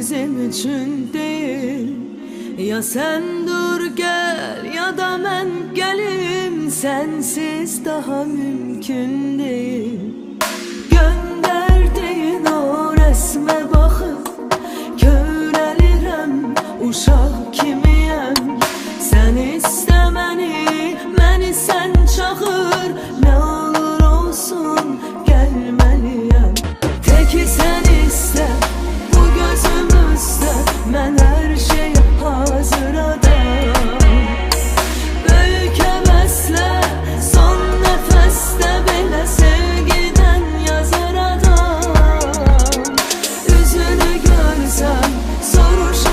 bizim üçün değil. Ya sen dur gel ya da mən gəlim, sensiz daha mümkün değil. Gönderdiğin o resme baxıb kövrəlirəm, uşaq kimiyəm. Sen iste məni, məni sən çağır, nə olur olsun gəlməliyəm. Teki sen iste, bu gözümüzdə, mən hər şey hazır adam. Böyük həvəslə, son nəfəsdə belə sevgidən yazar adam. Üzünü görsəm, soruşar